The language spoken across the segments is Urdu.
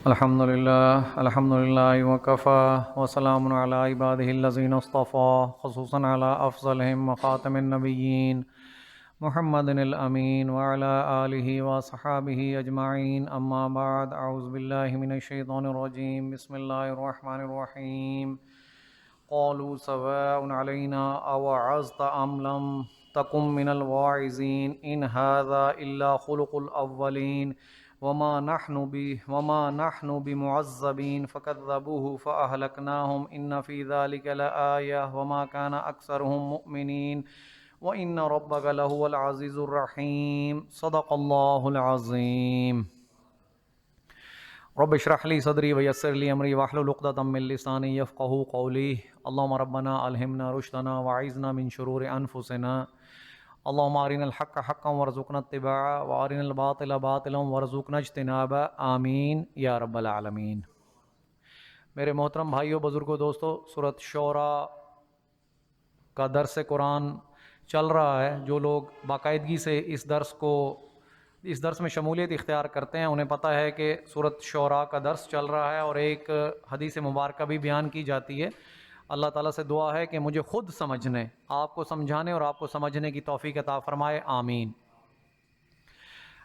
الحمد للہ وکفى وسلام علی عبادہ الذین اصطفى خصوصاً علی افضلہم وخاتم النبیین محمد الامین وعلی آلہ وصحابہ اجمعین اما بعد اعوذ باللہ من الشیطان الرجیم بسم اللہ الرحمن الرحیم قالوا سواء علینا اوعظت ام لم تکن من الواعظین ان ھذا الا خلق الاولین وما نحن بمعذبین فکذبوہ فاہلکناہم ان فی ذلک لآیہ وما کان اکثرہم مؤمنین وان ربک لہو العزیز الرحیم صدق اللہ العظیم۔ رب اشرح لی صدری ویسر لی امری واحلل عقدۃ من لسانی یفقہوا قولی۔ اللہم ربنا الہمنا رشدنا واعذنا من شرور انفسنا۔ اللہم ارنا الحق حقا وارزقنا اتباعہ وارنا الباطل باطلا وارزقنا اجتنابہ، آمین یا رب العالمین۔ میرے محترم بھائیوں، بزرگوں، دوستوں، سورۃ شعراء کا درس قرآن چل رہا ہے۔ جو لوگ باقاعدگی سے اس درس میں شمولیت اختیار کرتے ہیں انہیں پتہ ہے کہ سورۃ شعراء کا درس چل رہا ہے اور ایک حدیث مبارکہ بھی بیان کی جاتی ہے۔ اللہ تعالیٰ سے دعا ہے کہ مجھے خود سمجھنے، آپ کو سمجھانے اور آپ کو سمجھنے کی توفیق عطا فرمائے، آمین۔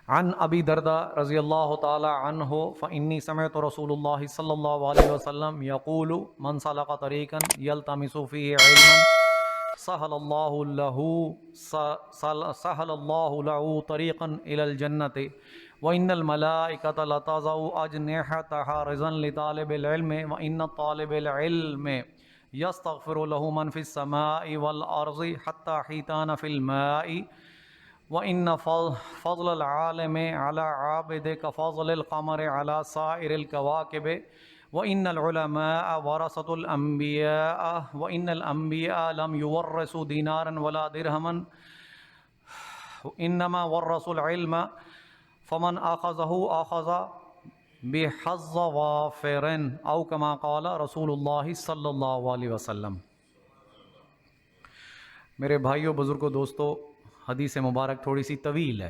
عن ابی درداء رضی اللہ تعالی عنہ فانی سمعت رسول اللہ صلی اللہ علیہ وسلم یقول من سلک طریقا یلتمس فیہ علما سہل اللہ له طریقا الی الجنۃ وان الملائکۃ لتضع اجنحتها رضا لطالب العلم وان طالب العلم یستغفر له من فی السماء والارض حتی حیتان فی الماء وَإِنَّ فَضْلَ الْعَالِمِ عَلَى عَابِدِ كَفَضْلِ الْقَمَرِ عَلَى سَائِرِ الْكَوَاكِبِ وَإِنَّ الْعُلَمَاءَ وَرَثَةُ الْأَنْبِيَاءِ وَإِنَّ الْأَنْبِيَاءَ لَمْ يُوَرِّثُوا دِينَارًا وَلَا دِرْهَمًا إِنَّمَا وَرَّثُوا الْعِلْمَ فَمَنْ أَخَذَهُ أَخَذَ بِحَظٍّ وَافِرٍ أو كما قال رسول اللہ صلی اللہ علیہ وسلم۔ میرے بھائیوں، بزرگوں، دوستوں، حدیث مبارک تھوڑی سی طویل ہے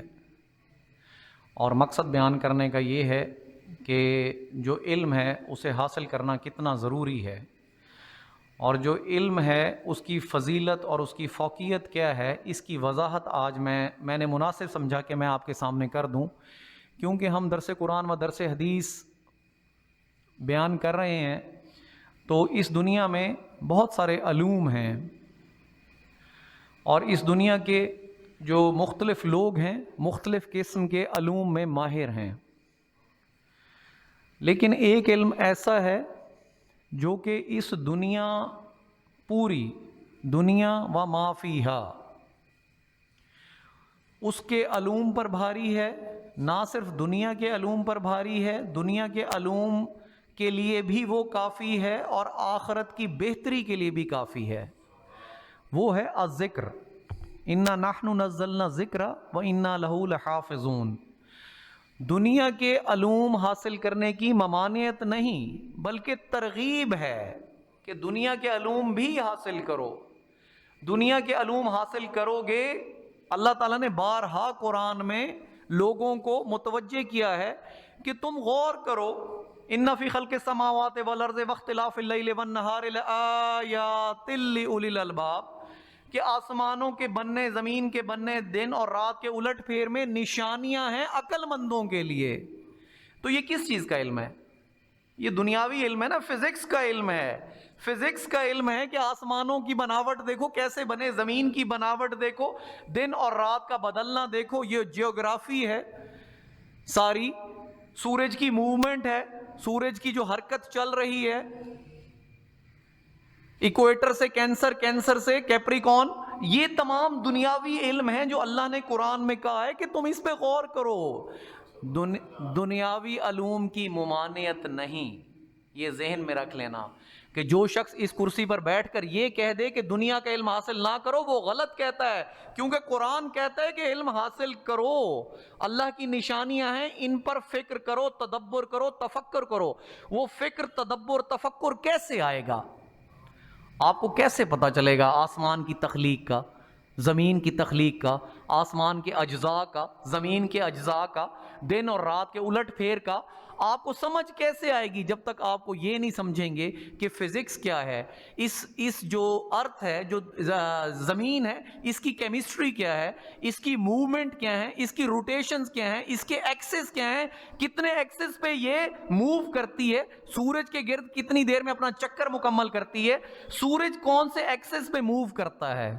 اور مقصد بیان کرنے کا یہ ہے کہ جو علم ہے اسے حاصل کرنا کتنا ضروری ہے، اور جو علم ہے اس کی فضیلت اور اس کی فوقیت کیا ہے، اس کی وضاحت آج میں نے مناسب سمجھا کہ میں آپ کے سامنے کر دوں، کیونکہ ہم درس قرآن و درس حدیث بیان کر رہے ہیں تو اس دنیا میں بہت سارے علوم ہیں اور اس دنیا کے جو مختلف لوگ ہیں مختلف قسم کے علوم میں ماہر ہیں، لیکن ایک علم ایسا ہے جو کہ اس دنیا، پوری دنیا و ما فیہا، اس کے علوم پر بھاری ہے۔ نہ صرف دنیا کے علوم پر بھاری ہے، دنیا کے علوم کے لیے بھی وہ کافی ہے اور آخرت کی بہتری کے لیے بھی کافی ہے۔ وہ ہے الذکر، انا نحن نزلنا الذکر وانا لہ لحافظون۔ دنیا کے علوم حاصل کرنے کی ممانعت نہیں بلکہ ترغیب ہے کہ دنیا کے علوم بھی حاصل کرو۔ دنیا کے علوم حاصل کرو گے، اللہ تعالیٰ نے بارہا قرآن میں لوگوں کو متوجہ کیا ہے کہ تم غور کرو، ان فی خلق السماوات والارض واختلاف اللیل والنہار لآیات لأولی الالباب، کہ آسمانوں کے بننے، زمین کے بننے، دن اور رات کے الٹ پھیر میں نشانیاں ہیں عقل مندوں کے لیے۔ تو یہ کس چیز کا علم ہے؟ یہ دنیاوی علم ہے نا، فزکس کا علم ہے۔ فزکس کا علم ہے کہ آسمانوں کی بناوٹ دیکھو کیسے بنے، زمین کی بناوٹ دیکھو، دن اور رات کا بدلنا دیکھو، یہ جیوگرافی ہے ساری، سورج کی موومنٹ ہے، سورج کی جو حرکت چل رہی ہے، ایکویٹر سے کینسر، کینسر سے کیپریکون، یہ تمام دنیاوی علم ہیں جو اللہ نے قرآن میں کہا ہے کہ تم اس پہ غور کرو۔ دنیاوی علوم کی ممانعت نہیں، یہ ذہن میں رکھ لینا کہ جو شخص اس کرسی پر بیٹھ کر یہ کہہ دے کہ دنیا کا علم حاصل نہ کرو وہ غلط کہتا ہے، کیونکہ قرآن کہتا ہے کہ علم حاصل کرو، اللہ کی نشانیاں ہیں، ان پر فکر کرو، تدبر کرو، تفکر کرو۔ وہ فکر، تدبر، تفکر کیسے آئے گا؟ آپ کو کیسے پتہ چلے گا آسمان کی تخلیق کا، زمین کی تخلیق کا، آسمان کے اجزاء کا، زمین کے اجزاء کا، دن اور رات کے الٹ پھیر کا؟ آپ کو سمجھ کیسے آئے گی جب تک آپ کو یہ نہیں سمجھیں گے کہ فزکس کیا ہے، اس جو ارتھ ہے، جو زمین ہے، اس کی کیمسٹری کیا ہے، اس کی موومنٹ کیا ہے، اس کی روٹیشنز کیا ہیں، اس کے ایکسس کیا ہیں، کتنے ایکسس پہ یہ موو کرتی ہے، سورج کے گرد کتنی دیر میں اپنا چکر مکمل کرتی ہے، سورج کون سے ایکسس پہ موو کرتا ہے.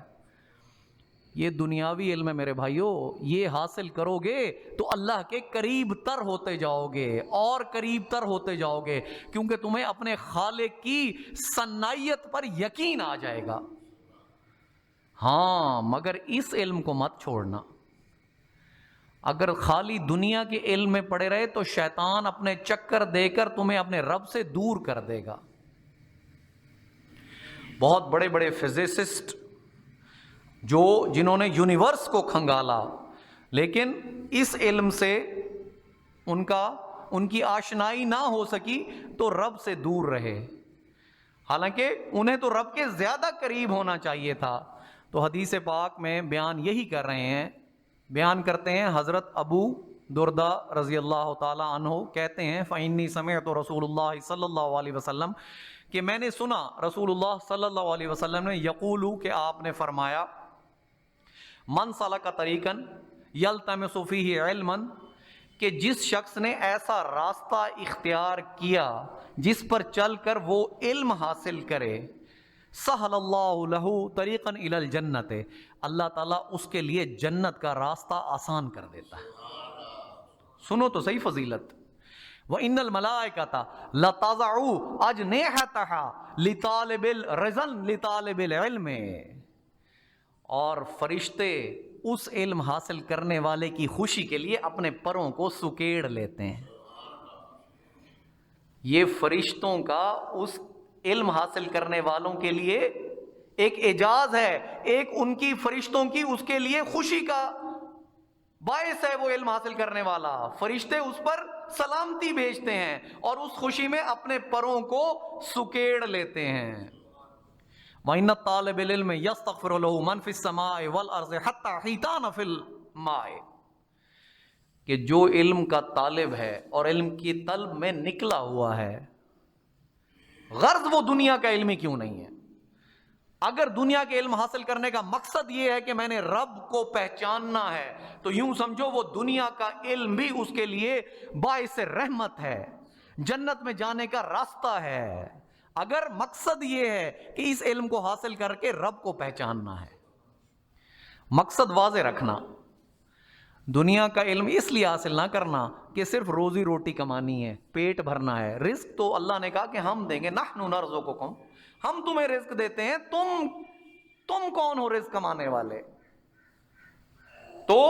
یہ دنیاوی علم ہے میرے بھائیوں. یہ حاصل کرو گے تو اللہ کے قریب تر ہوتے جاؤ گے اور قریب تر ہوتے جاؤ گے، کیونکہ تمہیں اپنے خالق کی صنعیت پر یقین آ جائے گا. ہاں مگر اس علم کو مت چھوڑنا. اگر خالی دنیا کے علم میں پڑے رہے تو شیطان اپنے چکر دے کر تمہیں اپنے رب سے دور کر دے گا. بہت بڑے بڑے فزسسٹ جنہوں نے یونیورس کو کھنگالا، لیکن اس علم سے ان کی آشنائی نہ ہو سکی تو رب سے دور رہے، حالانکہ انہیں تو رب کے زیادہ قریب ہونا چاہیے تھا. تو حدیث پاک میں بیان یہی کر رہے ہیں، بیان کرتے ہیں حضرت ابو دردہ رضی اللہ تعالی عنہ کہتے ہیں فإنی سمعت رسول اللہ صلی اللہ علیہ وسلم، کہ میں نے سنا رسول اللہ صلی اللہ علیہ وسلم نے یقولو، کہ آپ نے فرمایا من سلک طریقا یلتمس فیہ علما، کہ جس شخص نے ایسا راستہ اختیار کیا جس پر چل کر وہ علم حاصل کرے، سہل اللہ لہ طریقا الی الجنت، اللہ تعالیٰ اس کے لیے جنت کا راستہ آسان کر دیتا ہے. سنو تو صحیح فضیلت. وَإِنَّ الْمَلَائِكَةَ لَتَضَعُ أَجْنِحَتَهَا لِطَالِبِ الرِّزْقِ لِطَالِبِ الْعِلْمِ، اور فرشتے اس علم حاصل کرنے والے کی خوشی کے لیے اپنے پروں کو سکیڑ لیتے ہیں. یہ فرشتوں کا اس علم حاصل کرنے والوں کے لیے ایک اعجاز ہے، ایک ان کی فرشتوں کی اس کے لیے خوشی کا باعث ہے. وہ علم حاصل کرنے والا، فرشتے اس پر سلامتی بھیجتے ہیں اور اس خوشی میں اپنے پروں کو سکیڑ لیتے ہیں. وَإِنَّ الطَّالِبَ الْعِلْمِ يَسْتَغْفِرُ لَهُ مَنْ فِي السَّمَاءِ وَالْأَرْضِ حَتَّى حِيتَانَ فِي الْمَاءِ، کہ جو علم کا طالب ہے اور علم کی طلب میں نکلا ہوا ہے، غرض وہ دنیا کا علم ہی کیوں نہیں ہے. اگر دنیا کے علم حاصل کرنے کا مقصد یہ ہے کہ میں نے رب کو پہچاننا ہے، تو یوں سمجھو وہ دنیا کا علم بھی اس کے لیے باعث رحمت ہے، جنت میں جانے کا راستہ ہے. اگر مقصد یہ ہے کہ اس علم کو حاصل کر کے رب کو پہچاننا ہے، مقصد واضح رکھنا. دنیا کا علم اس لیے حاصل نہ کرنا کہ صرف روزی روٹی کمانی ہے، پیٹ بھرنا ہے. رزق تو اللہ نے کہا کہ ہم دیں گے، نحن نرزقکم، ہم تمہیں رزق دیتے ہیں، تم کون ہو رزق کمانے والے؟ تو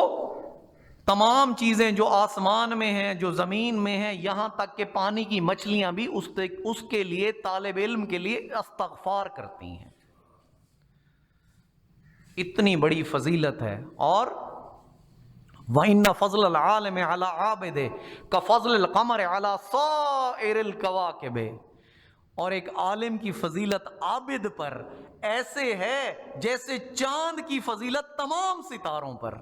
تمام چیزیں جو آسمان میں ہیں، جو زمین میں ہیں، یہاں تک کہ پانی کی مچھلیاں بھی اس کے لیے، طالب علم کے لیے استغفار کرتی ہیں. اتنی بڑی فضیلت ہے. اور وَإِنَّ فَضْلَ الْعَالِمِ عَلَىٰ عَابِدِ كَفَضْلِ الْقَمَرِ عَلَىٰ صَائِرِ الْكَوَاكِبِ، اور ایک عالم کی فضیلت عابد پر ایسے ہے جیسے چاند کی فضیلت تمام ستاروں پر.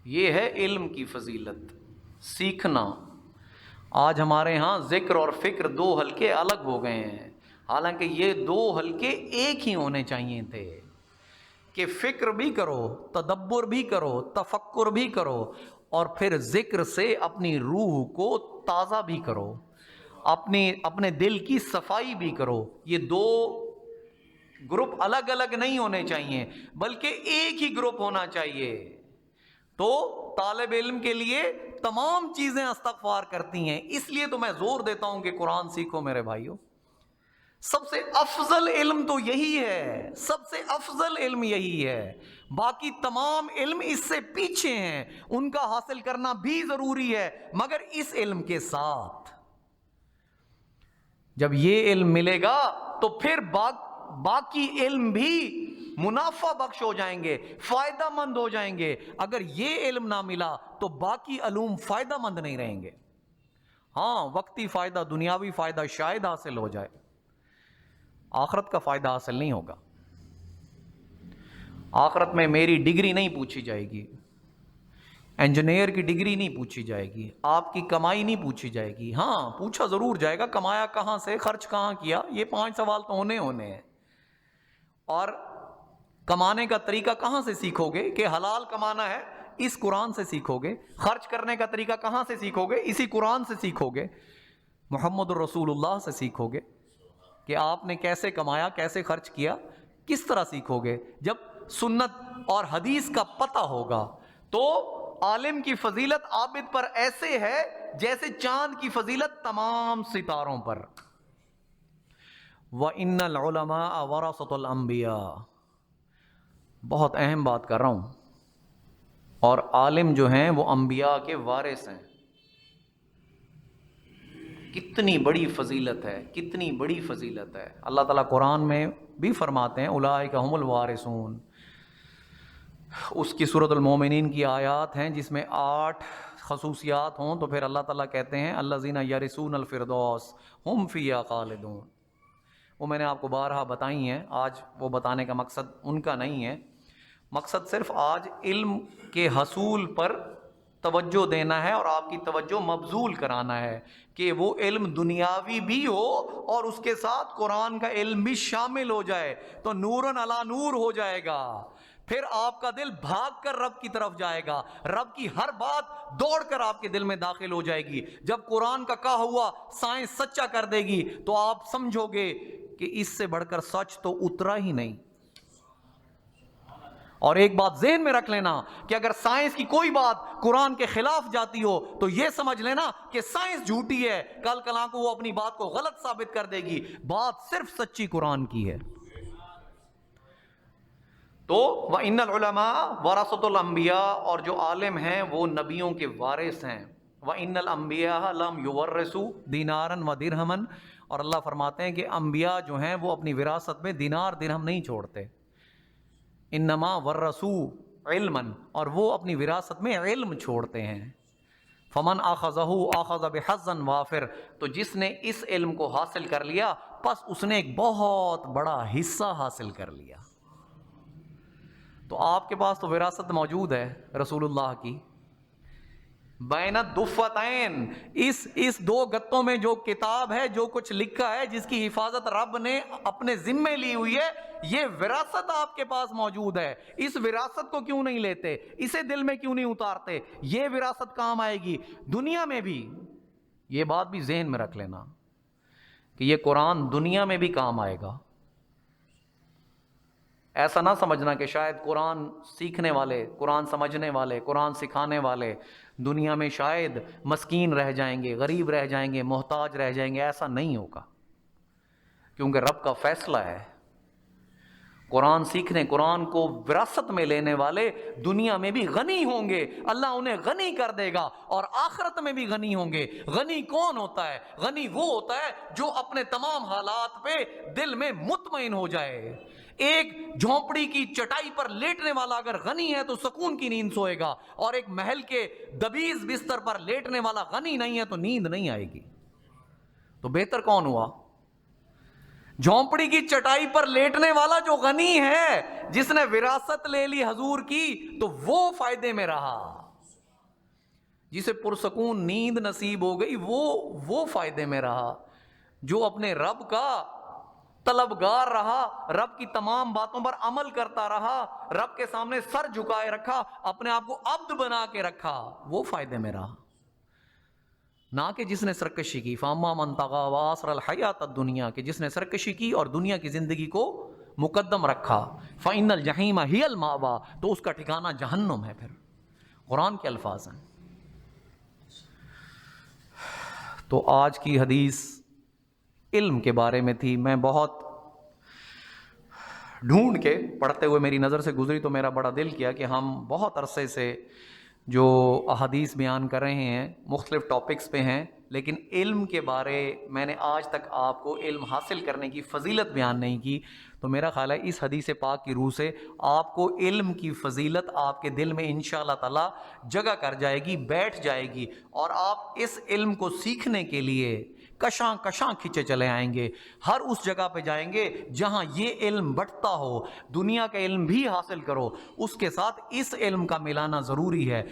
یہ ہے علم کی فضیلت، سیکھنا. آج ہمارے ہاں ذکر اور فکر دو حلقے الگ ہو گئے ہیں، حالانکہ یہ دو حلقے ایک ہی ہونے چاہیے تھے، کہ فکر بھی کرو، تدبر بھی کرو، تفکر بھی کرو، اور پھر ذکر سے اپنی روح کو تازہ بھی کرو، اپنے دل کی صفائی بھی کرو. یہ دو گروپ الگ الگ نہیں ہونے چاہیے، بلکہ ایک ہی گروپ ہونا چاہیے. تو طالب علم کے لیے تمام چیزیں استغفار کرتی ہیں. اس لیے تو میں زور دیتا ہوں کہ قرآن سیکھو میرے بھائیوں. سب سے افضل علم تو یہی ہے، سب سے افضل علم یہی ہے. باقی تمام علم اس سے پیچھے ہیں، ان کا حاصل کرنا بھی ضروری ہے، مگر اس علم کے ساتھ. جب یہ علم ملے گا تو پھر باقی علم بھی منافع بخش ہو جائیں گے، فائدہ مند ہو جائیں گے. اگر یہ علم نہ ملا تو باقی علوم فائدہ مند نہیں رہیں گے. ہاں وقتی فائدہ، دنیاوی فائدہ شاید حاصل ہو جائے، آخرت کا فائدہ حاصل نہیں ہوگا. آخرت میں میری ڈگری نہیں پوچھی جائے گی انجینئر کی ڈگری نہیں پوچھی جائے گی، آپ کی کمائی نہیں پوچھی جائے گی. ہاں پوچھا ضرور جائے گا کمایا کہاں سے، خرچ کہاں کیا، یہ 5 سوال تو ہونے ہیں. اور کمانے کا طریقہ کہاں سے سیکھو گے کہ حلال کمانا ہے، اس قرآن سے سیکھو گے. خرچ کرنے کا طریقہ کہاں سے سیکھو گے، اسی قرآن سے سیکھو گے، محمد الرسول اللہ سے سیکھو گے کہ آپ نے کیسے کمایا، کیسے خرچ کیا، کس طرح سیکھو گے. جب سنت اور حدیث کا پتہ ہوگا تو عالم کی فضیلت عابد پر ایسے ہے جیسے چاند کی فضیلت تمام ستاروں پر. وَإِنَّ الْعُلَمَاءَ وَرَثَةُ الْأَنْبِيَاءِ، بہت اہم بات کر رہا ہوں. اور عالم جو ہیں وہ انبیاء کے وارث ہیں. کتنی بڑی فضیلت ہے، کتنی بڑی فضیلت ہے. اللہ تعالیٰ قرآن میں بھی فرماتے ہیں اولئک ھم الوارثون. اس کی سورۃ المومنین کی آیات ہیں جس میں 8 خصوصیات ہوں تو پھر اللہ تعالیٰ کہتے ہیں الذین یرثون الفردوس ھم فیہا خالدون. وہ میں نے آپ کو بارہا بتائی ہیں، آج وہ بتانے کا مقصد ان کا نہیں ہے. مقصد صرف آج علم کے حصول پر توجہ دینا ہے اور آپ کی توجہ مبذول کرانا ہے کہ وہ علم دنیاوی بھی ہو اور اس کے ساتھ قرآن کا علم بھی شامل ہو جائے تو نورن علی نور ہو جائے گا. پھر آپ کا دل بھاگ کر رب کی طرف جائے گا، رب کی ہر بات دوڑ کر آپ کے دل میں داخل ہو جائے گی. جب قرآن کا کہا ہوا سائنس سچا کر دے گی تو آپ سمجھو گے کہ اس سے بڑھ کر سچ تو اترا ہی نہیں. اور ایک بات ذہن میں رکھ لینا کہ اگر سائنس کی کوئی بات قرآن کے خلاف جاتی ہو تو یہ سمجھ لینا کہ سائنس جھوٹی ہے، کل کلاں کو وہ اپنی بات کو غلط ثابت کر دے گی. بات صرف سچی قرآن کی ہے. تو وَإِنَّ الْعُلَمَاءَ وَرَثَةُ الْأَنْبِيَاء، اور جو عالم ہیں وہ نبیوں کے وارث ہیں. وَإِنَّ الْأَنْبِيَاءَ لَمْ يُوَرِّثُوا دِينَارًا وَدِرْهَمًا، اور اللہ فرماتے ہیں کہ انبیاء جو ہیں وہ اپنی وراثت میں دینار درہم نہیں چھوڑتے. انما ورثوا علما، اور وہ اپنی وراثت میں علم چھوڑتے ہیں. فمن اخذہ اخذ بحظ وافر، تو جس نے اس علم کو حاصل کر لیا پس اس نے ایک بہت بڑا حصہ حاصل کر لیا. تو آپ کے پاس تو وراثت موجود ہے رسول اللہ کی. بین الدفتین، اس 2 گتوں میں جو کتاب ہے، جو کچھ لکھا ہے، جس کی حفاظت رب نے اپنے ذمے لی ہوئی ہے، یہ وراثت آپ کے پاس موجود ہے. اس وراثت کو کیوں نہیں لیتے، اسے دل میں کیوں نہیں اتارتے؟ یہ وراثت کام آئے گی دنیا میں بھی. یہ بات بھی ذہن میں رکھ لینا کہ یہ قرآن دنیا میں بھی کام آئے گا. ایسا نہ سمجھنا کہ شاید قرآن سیکھنے والے، قرآن سمجھنے والے، قرآن سکھانے والے دنیا میں شاید مسکین رہ جائیں گے، غریب رہ جائیں گے، محتاج رہ جائیں گے. ایسا نہیں ہوگا، کیونکہ رب کا فیصلہ ہے. قرآن سیکھنے، قرآن کو وراثت میں لینے والے دنیا میں بھی غنی ہوں گے، اللہ انہیں غنی کر دے گا، اور آخرت میں بھی غنی ہوں گے. غنی کون ہوتا ہے؟ غنی وہ ہوتا ہے جو اپنے تمام حالات پہ دل میں مطمئن ہو جائے. ایک جھونپڑی کی چٹائی پر لیٹنے والا اگر غنی ہے تو سکون کی نیند سوئے گا، اور ایک محل کے دبیز بستر پر لیٹنے والا غنی نہیں ہے تو نیند نہیں آئے گی. تو بہتر کون ہوا؟ جھونپڑی کی چٹائی پر لیٹنے والا جو غنی ہے، جس نے وراثت لے لی حضور کی، تو وہ فائدے میں رہا. جسے پرسکون نیند نصیب ہو گئی وہ فائدے میں رہا. جو اپنے رب کا طلبگار رہا، رب کی تمام باتوں پر عمل کرتا رہا، رب کے سامنے سر جھکائے رکھا، اپنے آپ کو عبد بنا کے رکھا، وہ فائدے میں رہا. نہ کہ جس نے سرکشی کی. فاما من طغى وآثر الحیات الدنیا، کہ جس نے سرکشی کی اور دنیا کی زندگی کو مقدم رکھا. فإن الجحیم ہی المأوى، تو اس کا ٹھکانہ جہنم ہے. پھر قرآن کے الفاظ ہیں. تو آج کی حدیث علم کے بارے میں تھی. میں بہت ڈھونڈ کے پڑھتے ہوئے میری نظر سے گزری تو میرا بڑا دل کیا کہ ہم بہت عرصے سے جو احادیث بیان کر رہے ہیں مختلف ٹاپکس پہ ہیں، لیکن علم کے بارے میں نے آج تک آپ کو علم حاصل کرنے کی فضیلت بیان نہیں کی. تو میرا خیال ہے اس حدیث پاک کی روح سے آپ کو علم کی فضیلت آپ کے دل میں انشاءاللہ تعالی جگہ کر جائے گی، بیٹھ جائے گی، اور آپ اس علم کو سیکھنے کے لیے کشاں کشاں کھینچے چلے آئیں گے، ہر اس جگہ پہ جائیں گے جہاں یہ علم بٹتا ہو۔ دنیا کا علم بھی حاصل کرو، اس کے ساتھ اس علم کا ملانا ضروری ہے،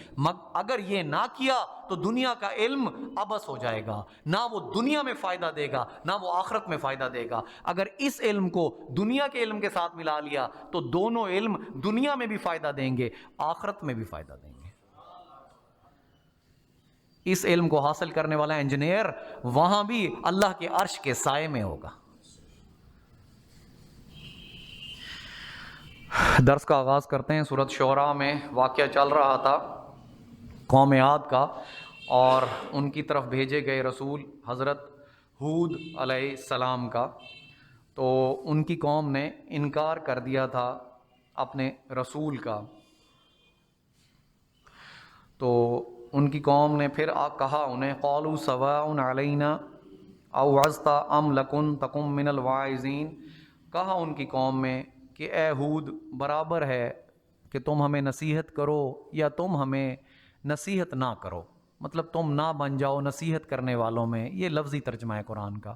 اگر یہ نہ کیا تو دنیا کا علم عبث ہو جائے گا، نہ وہ دنیا میں فائدہ دے گا نہ وہ آخرت میں فائدہ دے گا۔ اگر اس علم کو دنیا کے علم کے ساتھ ملا لیا تو دونوں علم دنیا میں بھی فائدہ دیں گے، آخرت میں بھی فائدہ دیں گے۔ اس علم کو حاصل کرنے والا انجینئر وہاں بھی اللہ کے عرش کے سائے میں ہوگا۔ درس کا آغاز کرتے ہیں۔ سورۃ شعراء میں واقعہ چل رہا تھا قوم عاد کا، اور ان کی طرف بھیجے گئے رسول حضرت ہود علیہ السلام کا۔ تو ان کی قوم نے انکار کر دیا تھا اپنے رسول کا، تو ان کی قوم نے پھر کہا انہیں، قالوا سواء علینا اوعظت ام لکن تکن من الواعظین، کہا ان کی قوم میں کہ اے ہود، برابر ہے کہ تم ہمیں نصیحت کرو یا تم ہمیں نصیحت نہ کرو، مطلب تم نہ بن جاؤ نصیحت کرنے والوں میں۔ یہ لفظی ترجمہ ہے قرآن کا،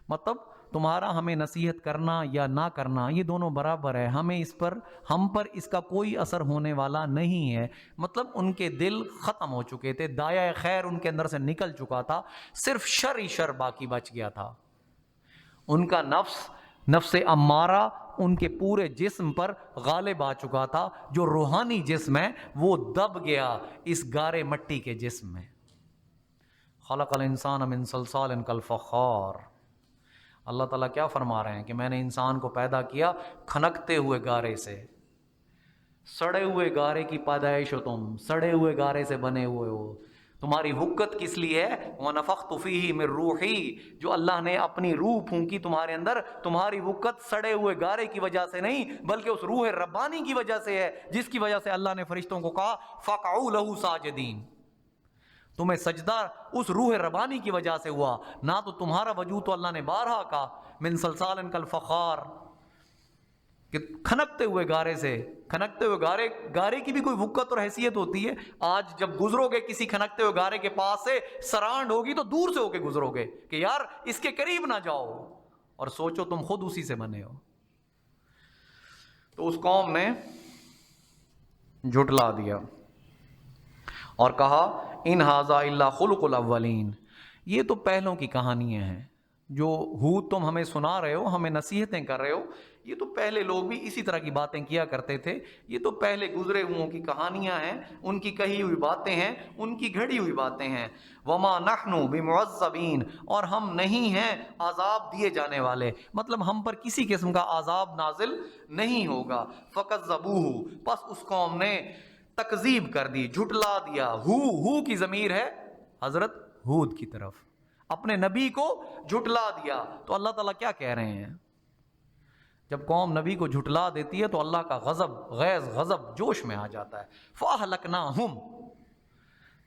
مطلب تمہارا ہمیں نصیحت کرنا یا نہ کرنا یہ دونوں برابر ہے، ہم پر اس کا کوئی اثر ہونے والا نہیں ہے۔ مطلب ان کے دل ختم ہو چکے تھے، دایہ خیر ان کے اندر سے نکل چکا تھا، صرف شر ہی شر باقی بچ گیا تھا۔ ان کا نفس امارہ ان کے پورے جسم پر غالب آ چکا تھا، جو روحانی جسم ہے وہ دب گیا اس گارے مٹی کے جسم میں۔ خلق الانسان من صلصال کالفخار، اللہ تعالیٰ کیا فرما رہے ہیں کہ میں نے انسان کو پیدا کیا کھنکتے ہوئے گارے سے، سڑے ہوئے گارے کی پیدائش ہو، تم سڑے ہوئے گارے سے بنے ہوئے ہو۔ تمہاری حکت کس لیے ہے؟ وَنَفَخْتُ فِيهِ مِن رُوحِي، جو اللہ نے اپنی روح پھونکی تمہارے اندر، تمہاری حکت سڑے ہوئے گارے کی وجہ سے نہیں بلکہ اس روح ربانی کی وجہ سے ہے، جس کی وجہ سے اللہ نے فرشتوں کو کہا فَقْعُوا لَهُ سَاجِدِينَ۔ تمہیں سجدہ اس روح ربانی کی وجہ سے ہوا، نہ تو تمہارا وجود تو اللہ نے بارہا کہا من صلصال کالفخار، کہ کھنکتے ہوئے گارے سے، کھنکتے ہوئے گارے کی بھی کوئی وقت اور حیثیت ہوتی ہے۔ آج جب گزرو گے کسی کھنکتے ہوئے گارے کے پاس سے، سرانڈ ہوگی تو دور سے ہو کے گزرو گے کہ یار اس کے قریب نہ جاؤ، اور سوچو تم خود اسی سے بنے ہو۔ تو اس قوم نے جھٹلا دیا اور کہا ان ھذا الا خلق الاولین، یہ تو پہلوں کی کہانیاں ہیں، جو ہود تم ہمیں سنا رہے ہو، ہمیں نصیحتیں کر رہے ہو، یہ تو پہلے لوگ بھی اسی طرح کی باتیں کیا کرتے تھے، یہ تو پہلے گزرے ہوئوں کی کہانیاں ہیں، ان کی کہی ہوئی باتیں ہیں، ان کی گھڑی ہوئی باتیں ہیں۔ وما نحن بمعذبین، اور ہم نہیں ہیں عذاب دیے جانے والے، مطلب ہم پر کسی قسم کا عذاب نازل نہیں ہوگا۔ فکذبوہ، پس اس قوم نے تکذیب کر دی، جھٹلا دیا۔ ہو کی ضمیر ہے حضرت ہود کی طرف، اپنے نبی کو جھٹلا دیا۔ تو اللہ تعالیٰ کیا کہہ رہے ہیں؟ جب قوم نبی کو جھٹلا دیتی ہے تو اللہ کا غضب جوش میں آ جاتا ہے۔ فَأَهْلَكْنَاهُمْ،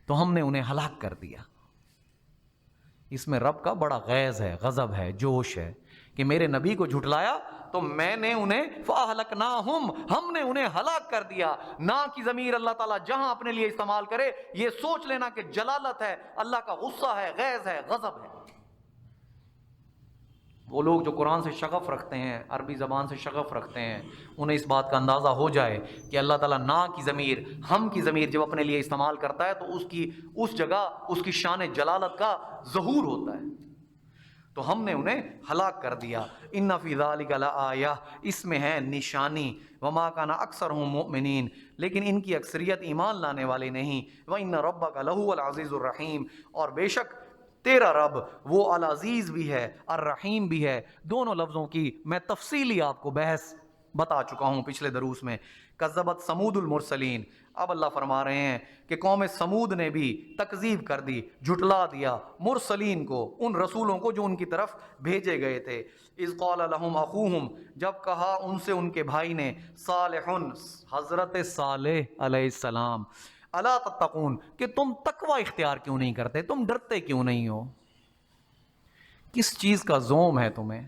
تو ہم نے انہیں ہلاک کر دیا۔ اس میں رب کا بڑا غیظ ہے، غضب ہے، جوش ہے کہ میرے نبی کو جھٹلایا تو میں نے انہیں فَأَهْلَكْنَاهُمْ، ہم نے انہیں ہلاک کر دیا۔ نا کی ضمیر اللہ تعالیٰ جہاں اپنے لیے استعمال کرے یہ سوچ لینا کہ جلالت ہے، اللہ کا غصہ ہے، غیظ ہے، غضب ہے۔ وہ لوگ جو قرآن سے شغف رکھتے ہیں، عربی زبان سے شغف رکھتے ہیں، انہیں اس بات کا اندازہ ہو جائے کہ اللہ تعالیٰ نا کی ضمیر، ہم کی ضمیر جب اپنے لیے استعمال کرتا ہے تو اس جگہ اس کی شان جلالت کا ظہور ہوتا ہے۔ تو ہم نے انہیں ہلاک کر دیا۔ ان فی ذلک لآیہ، اس میں ہے نشانی۔ وما کان اکثرهم مؤمنین، لیکن ان کی اکثریت ایمان لانے والے نہیں۔ وان ربک لہو العزیز الرحیم، اور بے شک تیرا رب وہ العزیز بھی ہے، الرحیم بھی ہے۔ دونوں لفظوں کی میں تفصیلی آپ کو بحث بتا چکا ہوں پچھلے دروس میں۔ کذبت سمود المرسلین، اب اللہ فرما رہے ہیں کہ قوم سمود نے بھی تکذیب کر دی، جھٹلا دیا مرسلین کو، ان رسولوں کو جو ان کی طرف بھیجے گئے تھے۔ اذ قال لهم اخوهم، جب کہا ان سے ان کے بھائی نے، صالح، حضرت صالح علیہ السلام، الا تتقون، کہ تم تقوی اختیار کیوں نہیں کرتے، تم ڈرتے کیوں نہیں ہو، کس چیز کا زوم ہے تمہیں؟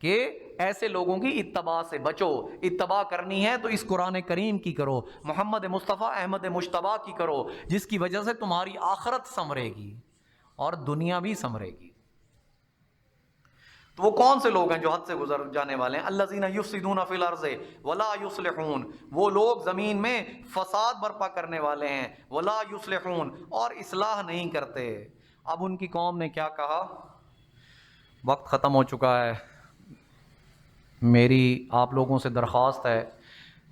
کہ ایسے لوگوں کی اتباع سے بچو. اتباع کرنی ہے تو اس قرآن کریم کی کرو, محمد مصطفیٰ احمد مجتبیٰ کی کرو, جس کی وجہ سے تمہاری آخرت سنورے گی اور دنیا بھی سنورے گی. تو وہ کون سے لوگ ہیں جو حد سے گزر جانے والے ہیں؟ الذین یفسدون فی الارض ولا یصلحون, وہ لوگ زمین میں فساد برپا کرنے والے ہیں, ولا یصلحون, اور اصلاح نہیں کرتے. اب ان کی قوم نے کیا کہا؟ وقت ختم ہو چکا ہے. میری آپ لوگوں سے درخواست ہے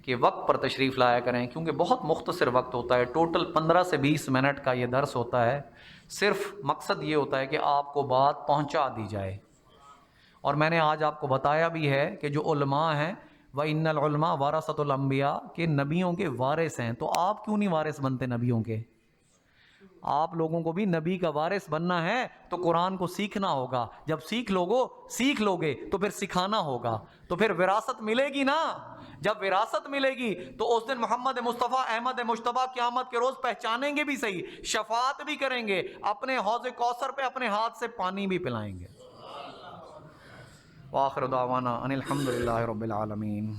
کہ وقت پر تشریف لایا کریں, کیونکہ بہت مختصر وقت ہوتا ہے. ٹوٹل 15 سے 20 منٹ کا یہ درس ہوتا ہے. صرف مقصد یہ ہوتا ہے کہ آپ کو بات پہنچا دی جائے. اور میں نے آج آپ کو بتایا بھی ہے کہ جو علماء ہیں وَإِنَّ الْعُلْمَاءَ وَرَثَةُ الْأَنْبِيَاء, کہ نبیوں کے وارث ہیں. تو آپ کیوں نہیں وارث بنتے نبیوں کے؟ آپ لوگوں کو بھی نبی کا وارث بننا ہے تو قرآن کو سیکھنا ہوگا. جب سیکھ لو گے تو پھر سکھانا ہوگا, تو پھر وراثت ملے گی نا. جب وراثت ملے گی تو اس دن محمد مصطفیٰ احمد مجتبیٰ قیامت کے روز پہچانیں گے بھی صحیح, شفاعت بھی کریں گے, اپنے حوض کوثر پہ اپنے ہاتھ سے پانی بھی پلائیں گے. وآخر دعوانا ان الحمد للہ رب العالمین.